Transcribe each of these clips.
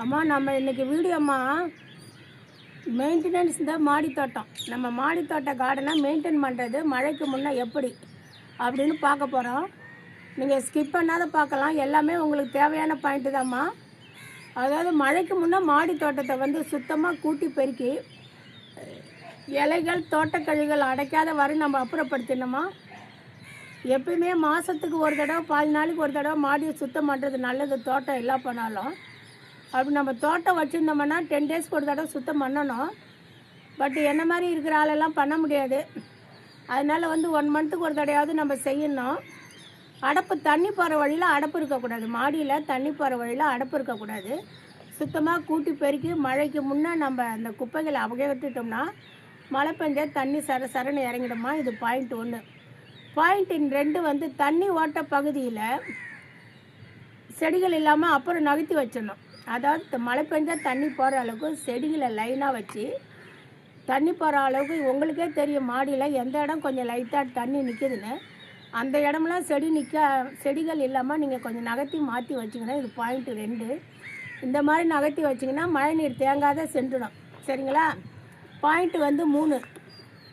அம்மா நம்ம இன்றைக்கி வீடியோம்மா மெயின்டெனன்ஸ் தான் மாடி தோட்டம். நம்ம மாடி தோட்ட கார்டனை மெயின்டைன் பண்ணுறது மழைக்கு முன்னே எப்படி அப்படின்னு பார்க்க போகிறோம். நீங்கள் ஸ்கிப் பண்ணாத பார்க்கலாம். எல்லாமே உங்களுக்கு தேவையான பாயிண்ட்டு தான்மா. அதாவது மழைக்கு முன்னே மாடி தோட்டத்தை வந்து சுத்தமாக கூட்டி பெருக்கி இலைகள் தோட்டக்கழிவுகள் அடைக்காத வரை நம்ம அப்புறப்படுத்தினோமா. எப்பயுமே மாதத்துக்கு ஒரு தடவை 4 நாளைக்கு ஒரு தடவை மாடியை சுத்தம் பண்ணுறது நல்லது. தோட்டம் எல்லாம் பண்ணாலும் அப்படி நம்ம தோட்டம் வச்சுருந்தோம்னா 10 டேஸ்க்கு ஒரு தடவை சுத்தம் பண்ணணும். பட் என்ன மாதிரி இருக்கிற ஆளெல்லாம் பண்ண முடியாது. அதனால் வந்து 1 மந்த்துக்கு ஒரு தடையாவது நம்ம செய்யணும். அடப்பு தண்ணி போகிற வழியில் அடப்பு இருக்கக்கூடாது. மாடியில் தண்ணி போகிற வழியில் அடப்பு இருக்கக்கூடாது. சுத்தமாக கூட்டி பெருக்கி மழைக்கு முன்னே நம்ம அந்த குப்பைகளை அபகரிட்டோம்னா மழை பெஞ்சா தண்ணி சரன்னு இறங்கிடுமா. இது பாயிண்ட் 1. பாயிண்ட் 2 வந்து தண்ணி ஓட்ட பகுதியில் செடிகள் இல்லாமல் அப்புறம் நகர்த்தி வச்சிடணும். அதாவது மழை பெஞ்சால் தண்ணி போகிற அளவுக்கு செடிகளை லைனாக வச்சு தண்ணி போகிற அளவுக்கு உங்களுக்கே தெரியும் மாடியில் எந்த இடம் கொஞ்சம் லைட்டாக தண்ணி நிற்கிதுன்னு. அந்த இடமெல்லாம் செடிகள் இல்லாமல் நீங்கள் கொஞ்சம் நகர்த்தி மாற்றி வச்சிங்கன்னா இது பாயிண்ட் 2. இந்த மாதிரி நகர்த்தி வச்சிங்கன்னா மழை நீர் தேங்காத சென்றுடும். சரிங்களா. பாயிண்ட் வந்து 3,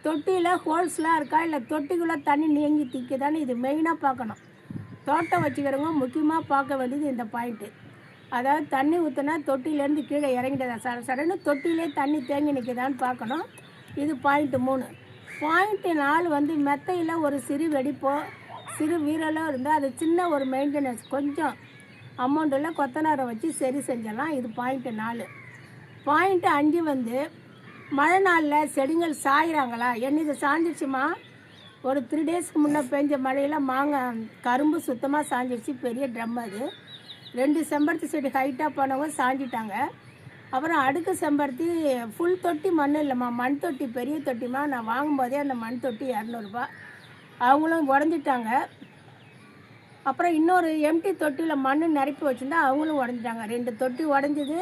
தொட்டியில் ஹோல்ஸ்லாம் இருக்கா இல்லை தொட்டிக்குள்ளே தண்ணி நீங்கி திக்குதான்னு இது மெயினாக பார்க்கணும். தோட்டம் வச்சுக்கிறவங்க முக்கியமாக பார்க்க வேண்டியது இந்த பாயிண்ட்டு. அதாவது தண்ணி ஊற்றினா தொட்டிலேருந்து கீழே இறங்கிட்டதா சடன்னு தொட்டிலே தண்ணி தேங்கி நிற்குதான்னு பார்க்கணும். இது பாயிண்ட் 3. பாயிண்ட் 4 வந்து மெத்தையில் ஒரு சிறு வெடிப்போ சிறு வீரலோ இருந்தால் அது சின்ன ஒரு மெயின்டெனன்ஸ் கொஞ்சம் அமௌண்ட்டில் கொத்தனாரை வச்சு சரி செஞ்சிடலாம். இது பாயிண்ட் 4. பாயிண்ட் 5 வந்து மழை நாளில் செடிகள் சாயிறாங்களா. என்னது சாஞ்சிடுச்சுமா. ஒரு 3 டேஸ்க்கு முன்னே பெஞ்ச மழையில் மாங்காய் கரும்பு சுத்தமாக சாஞ்சிடுச்சு. பெரிய ட்ரம் அது. 2 செம்பருத்தி செடி ஹைட்டாக போனவங்க சாஞ்சிட்டாங்க. அப்புறம் அடுக்கு செம்பருத்தி ஃபுல் தொட்டி மண் இல்லைம்மா, மண் தொட்டி பெரிய தொட்டிமா. நான் வாங்கும்போதே அந்த மண் தொட்டி 200 ரூபா. அவங்களும் உடஞ்சிட்டாங்க. அப்புறம் இன்னொரு எம்டி தொட்டியில் மண் நிரப்பி வச்சுருந்தா அவங்களும் உடஞ்சிட்டாங்க. 2 தொட்டி உடஞ்சிது,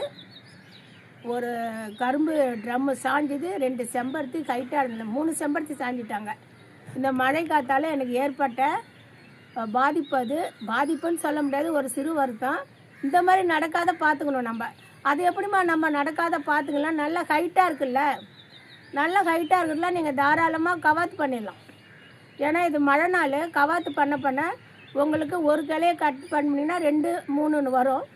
ஒரு கரும்பு ட்ரம்மு சாஞ்சுது, 2 செம்பருத்தி ஹைட்டாக இருந்தது, 3 செம்பருத்தி சாஞ்சிட்டாங்க. இந்த மழை காத்தால் எனக்கு ஏற்பட்ட பாதிப்பு, அது பாதிப்புன்னு சொல்ல முடியாது, ஒரு சிறு வருத்தம். இந்த மாதிரி நடக்காத பார்த்துக்கணும் நம்ம. அது எப்படிமா நம்ம நடக்காத பார்த்துக்கலாம். நல்ல ஹைட்டாக இருக்குல்ல, நல்ல ஹைட்டாக இருக்குல்ல, நீங்கள் தாராளமாக கவாத்து பண்ணிடலாம். ஏன்னா இது மழை நாள். கவாத்து பண்ண உங்களுக்கு ஒரு கிளையை கட் பண்ணிங்கன்னா 2, 3ன்னு வரும்.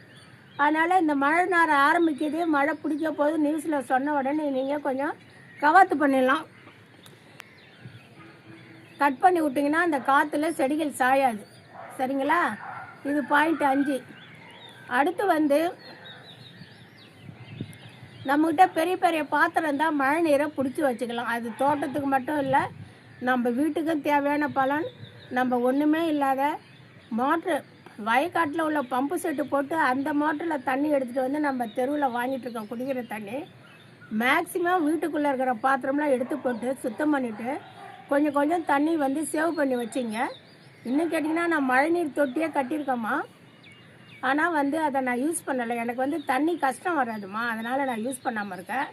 அதனால் இந்த மழை நேரம் ஆரம்பிக்குது, மழை பிடிக்க போது நியூஸில் சொன்ன உடனே நீங்கள் கொஞ்சம் கவாத்து பண்ணிடலாம். கட் பண்ணி விட்டிங்கன்னா அந்த காற்றுல செடிகள் சாயாது. சரிங்களா. இது பாயிண்ட் 5. அடுத்து வந்து நம்மக்கிட்ட பெரிய பெரிய பாத்திரம் தான் மழை நீரை பிடிச்சி வச்சுக்கலாம். அது தோட்டத்துக்கு மட்டும் இல்லை, நம்ம வீட்டுக்கும் தேவையான பலன். நம்ம ஒன்றுமே இல்லாத மோட்ரு வயக்காட்டில் உள்ள பம்பு செட்டு போட்டு அந்த மோட்டரில் தண்ணி எடுத்துகிட்டு வந்து நம்ம தெருவில் வாங்கிட்டுருக்கோம் குடிக்கிற தண்ணி. மேக்ஸிமம் வீட்டுக்குள்ளே இருக்கிற பாத்திரம்லாம் எடுத்து போட்டு சுத்தம் பண்ணிவிட்டு கொஞ்சம் கொஞ்சம் தண்ணி வந்து சேவ் பண்ணி வச்சிங்க. இன்னும் கேட்டிங்கன்னா நான் மழைநீர் தொட்டியே கட்டியிருக்கேம்மா. ஆனால் வந்து அதை நான் யூஸ் பண்ணலை. எனக்கு வந்து தண்ணி கஷ்டம் வராதுமா, அதனால் நான் யூஸ் பண்ணாமல் இருக்கேன்.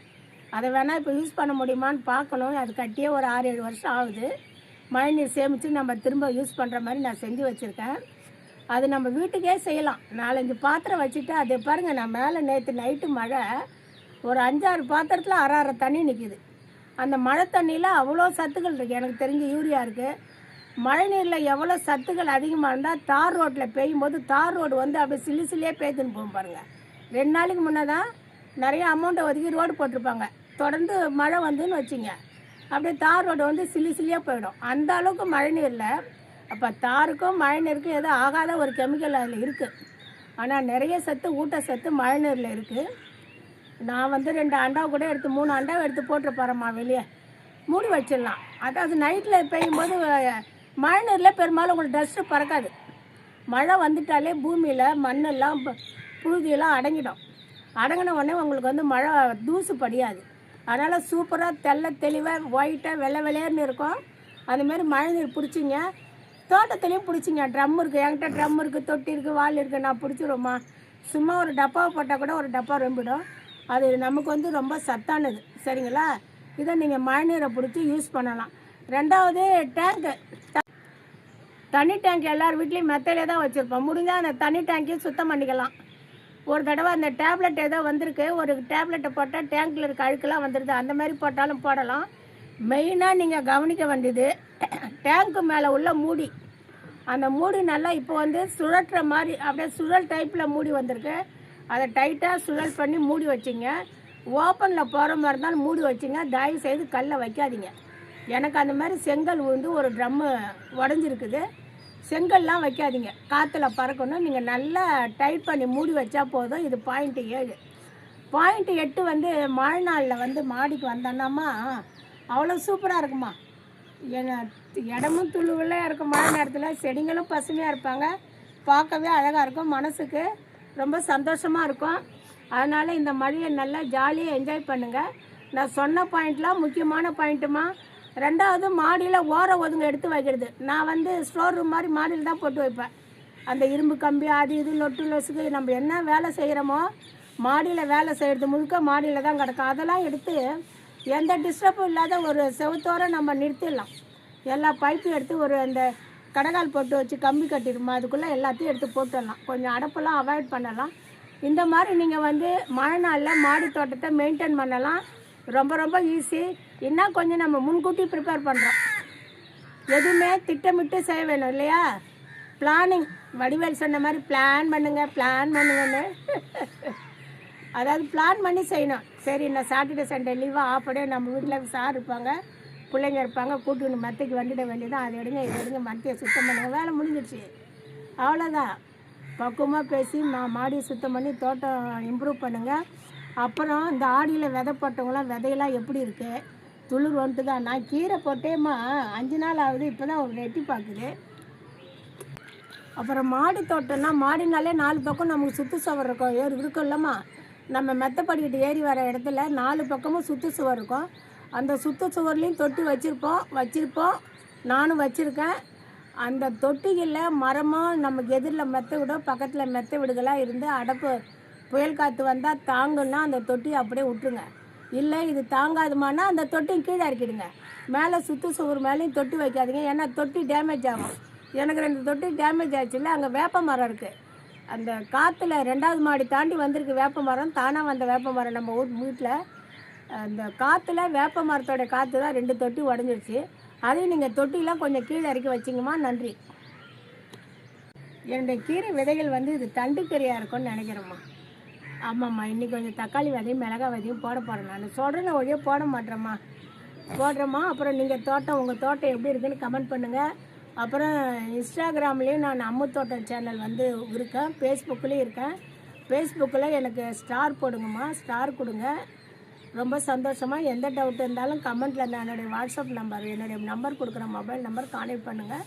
அதை வேணால் இப்போ யூஸ் பண்ண முடியுமான்னு பார்க்கணும். அது கட்டியே ஒரு 6-7 வருஷம் ஆகுது. மழைநீர் சேமித்து நம்ம திரும்ப யூஸ் பண்ணுற மாதிரி நான் செஞ்சு வச்சுருக்கேன். அது நம்ம வீட்டுக்கே செய்யலாம். 4-5 பாத்திரம் வச்சுட்டு அது பாருங்கள். நான் மேலே நேற்று நைட்டு மழை ஒரு 5-6 பாத்திரத்தில் அரை தண்ணி நிற்கிது. அந்த மழை தண்ணியில் அவ்வளோ சத்துக்கள் இருக்குது. எனக்கு தெரிஞ்ச யூரியா இருக்குது. மழை நீரில் எவ்வளோ சத்துக்கள் அதிகமாக இருந்தால் தார் ரோட்டில் பெய்யும் போது தார் ரோடு வந்து அப்படியே சில்லியே பேத்துன்னு போகும் பாருங்கள். 2 நாளைக்கு முன்னே தான் நிறைய அமௌண்ட்டை ஒதுக்கி ரோடு போட்டிருப்பாங்க. தொடர்ந்து மழை வந்துன்னு வச்சுங்க, அப்படியே தார் ரோடு வந்து சில்லியாக போயிடும். அந்த அளவுக்கு மழை நீரில். அப்போ தாருக்கும் மழை நீருக்கும் எதுவும் ஆகாத ஒரு கெமிக்கல் அதில் இருக்குது. ஆனால் நிறைய சத்து ஊட்டச்சத்து மழை நீரில் இருக்குது. நான் வந்து 2 அண்டாவை கூட எடுத்து 3 அண்டாவை எடுத்து போட்டுருப்பாரம்மா. வெளியே மூடி வச்சிடலாம். அதாவது நைட்டில் பெய்யும்போது மழை நீரில் பெரும்பாலும் உங்களுக்கு டஸ்ட்டு பறக்காது. மழை வந்துட்டாலே பூமியில் மண்ணெல்லாம் புழுதியெல்லாம் அடங்கிடும். அடங்கின உடனே உங்களுக்கு வந்து மழை தூசு படியாது. அதனால் சூப்பராக தெளிவாக ஒயிட்டாக வெள்ளையர்னு இருக்கும். அதுமாரி மழை நீர் பிடிச்சிங்க. தோட்டத்துலேயும் பிடிச்சிங்க. ட்ரம் இருக்குது, என்கிட்ட ட்ரம் இருக்குது, தொட்டி இருக்குது, வால் இருக்குது. நான் பிடிச்சிருவோம்மா. சும்மா ஒரு டப்பாவை போட்டால் கூட ஒரு டப்பா ரொம்பிடும். அது நமக்கு வந்து ரொம்ப சத்தானது. சரிங்களா. இதை நீங்கள் மழை நீரை பிடிச்சி யூஸ் பண்ணலாம். 2வது டேங்க்கு, தண்ணி டேங்க் எல்லார் வீட்லேயும் மெத்தையிலே தான் வச்சுருப்போம். முடிஞ்சால் அந்த தண்ணி டேங்க்கையும் சுத்தம் பண்ணிக்கலாம். ஒரு தடவை அந்த டேப்லெட் ஏதோ வந்திருக்கு, ஒரு டேப்லெட்டை போட்டால் டேங்க்கில் இருக்க அழுக்கெல்லாம் வந்துடுது, அந்த மாதிரி போட்டாலும் போடலாம். மெயினாக நீங்கள் கவனிக்க வேண்டியது டேங்க்கு மேலே உள்ள மூடி. அந்த மூடி நல்லா இப்போ வந்து சுழற்ற மாதிரி அப்படியே சுழல் டைப்பில் மூடி வந்திருக்கு. அதை டைட்டாக சுழல் பண்ணி மூடி வச்சிங்க. ஓப்பனில் போகிற மாதிரி இருந்தாலும் மூடி வச்சிங்க. தயவு செய்து கல்லை வைக்காதீங்க. எனக்கு அந்த மாதிரி செங்கல் விழுந்து ஒரு ட்ரம்மு உடஞ்சிருக்குது. செங்கல்லாம் வைக்காதீங்க, காற்றுல பறக்கணும். நீங்கள் நல்லா டைட் பண்ணி மூடி வச்சா போதும். இது பாயிண்ட்டு 7. பாயிண்ட்டு 8 வந்து மழை நாளில் வந்து மாடிக்கு வந்தோன்னாமா அவ்வளோ சூப்பராக இருக்குமா. இடமும் துளுவெல்லாம் இருக்கும். மழை நேரத்தில் செடிங்களும் பசுமையாக இருப்பாங்க, பார்க்கவே அழகாக இருக்கும், மனசுக்கு ரொம்ப சந்தோஷமாக இருக்கும். அதனால் இந்த மழையை நல்லா ஜாலியாக என்ஜாய் பண்ணுங்கள். நான் சொன்ன பாயிண்ட்லாம் முக்கியமான பாயிண்ட்டுமா. 2வது மாடியில் ஓர ஒதுங்க எடுத்து வைக்கிறது. நான் வந்து ஸ்டோர் ரூம் மாதிரி மாடியில் தான் போட்டு வைப்பேன். அந்த இரும்பு கம்பி அது இது லொட்டு லொசுக்கு நம்ம என்ன வேலை செய்கிறோமோ மாடியில் வேலை செய்கிறது முழுக்க மாடியில் தான் கிடக்கும். அதெல்லாம் எடுத்து எந்த டிஸ்டர்பும் இல்லாத ஒரு செவத்தோடு நம்ம நிறுத்திடலாம். எல்லா பைப்பையும் எடுத்து ஒரு அந்த கடகால் போட்டு வச்சு கம்பி கட்டிடுமா, அதுக்குள்ளே எல்லாத்தையும் எடுத்து போட்டுடலாம். கொஞ்சம் அடப்பெல்லாம் அவாய்ட் பண்ணலாம். இந்த மாதிரி நீங்கள் வந்து மழை நாளில் மாடி தோட்டத்தை மெயின்டைன் பண்ணலாம். ரொம்ப ரொம்ப ஈஸி. இன்னும் கொஞ்சம் நம்ம முன்கூட்டி ப்ரிப்பேர் பண்ணுறோம். எதுவுமே திட்டமிட்டு செய்ய வேணும் இல்லையா. பிளானிங், வடிவேல் சொன்ன மாதிரி பிளான் பண்ணுங்கன்னு அதாவது பிளான் பண்ணி செய்யணும். சரி, நான் சாட்டர்டே சண்டே லீவாக ஆஃபடே நம்ம வீட்டில் சார் இருப்பாங்க, பிள்ளைங்க இருப்பாங்க, கூட்டுன்னு மத்தைக்கு வந்துட வேண்டியதான். அதை எடுங்க இதை எடுங்க, மத்தையை சுத்தம் பண்ணுங்கள், வேலை முடிஞ்சிடுச்சு, அவ்வளோதான். பக்குவமாக பேசி மாடியை சுத்தம் பண்ணி தோட்டம் இம்ப்ரூவ் பண்ணுங்கள். அப்புறம் இந்த ஆடியில் விதை போட்டவங்களாம் விதையெல்லாம் எப்படி இருக்குது, துளிர் வந்துட்டு தான். நான் கீரை போட்டேம்மா 5 நாள் ஆகுது, இப்போ தான் ஒரு எட்டி பார்க்குது. அப்புறம் மாடி தோட்டம்னா மாடினாலே 4 பக்கம் நமக்கு சுற்று சுவர் இருக்கும், இருக்கும் இல்லைம்மா. நம்ம மெத்தப்படிக்கிட்டு ஏறி வர இடத்துல 4 பக்கமும் சுற்று சுவர் இருக்கும். அந்த சுற்று சுவர்லேயும் தொட்டி வச்சுருப்போம். நானும் வச்சுருக்கேன். அந்த தொட்டிகளில் மரமும் நமக்கு எதிரில் மெத்த விடும், பக்கத்தில் மெத்த விடுகளாக இருந்து அடப்பு புயல் காற்று வந்தால் தாங்குன்னா அந்த தொட்டியை அப்படியே விட்டுருங்க. இல்லை இது தாங்காதுமானா அந்த தொட்டியும் கீழே இறக்கிடுங்க. மேலே சுற்று சுவர் மேலேயும் தொட்டி வைக்காதீங்க, ஏன்னா தொட்டி டேமேஜ் ஆகும். எனக்கு 2 தொட்டி டேமேஜ் ஆச்சுல்ல. அங்கே வேப்ப மரம் இருக்குது. அந்த காற்றுல 2வது மாடி தாண்டி வந்திருக்கு வேப்ப மரம், தானாக வந்த வேப்ப மரம் நம்ம வீட்டில். அந்த காற்றுல வேப்ப மரத்தோட காற்று தான் 2 தொட்டி உடஞ்சிருச்சு. அதையும் நீங்கள் தொட்டிலாம் கொஞ்சம் கீழே இறக்கி வச்சிங்கம்மா. நன்றி. என்னுடைய கீரை விதைகள் வந்து இது தண்டுக்கீரையாக இருக்கும்னு நினைக்கிறேம்மா. ஆமாம்மா, இன்றைக்கி கொஞ்சம் தக்காளி விதையும் மிளகாய் விதையும் போட போகிறேன். நான் சொல்கிறேன்னு ஒழிய போட மாட்டேறேம்மா. அப்புறம் நீங்கள் உங்கள் தோட்டம் எப்படி இருக்குன்னு கமெண்ட் பண்ணுங்கள். அப்புறம் இன்ஸ்டாகிராம்லேயும் நான் அம்மு தோட்டம் சேனல் வந்து இருக்கேன், ஃபேஸ்புக்லேயும் இருக்கேன். ஃபேஸ்புக்கில் எனக்கு ஸ்டார் போடுங்கம்மா, ஸ்டார் கொடுங்க. ரொம்ப சந்தோஷமாக. எந்த டவுட் இருந்தாலும் கமெண்ட்டில் என்னுடைய வாட்ஸ்அப் நம்பர், என்னுடைய நம்பர் கொடுக்குற மொபைல் நம்பர் கான்டெக்ட் பண்ணுங்கள்.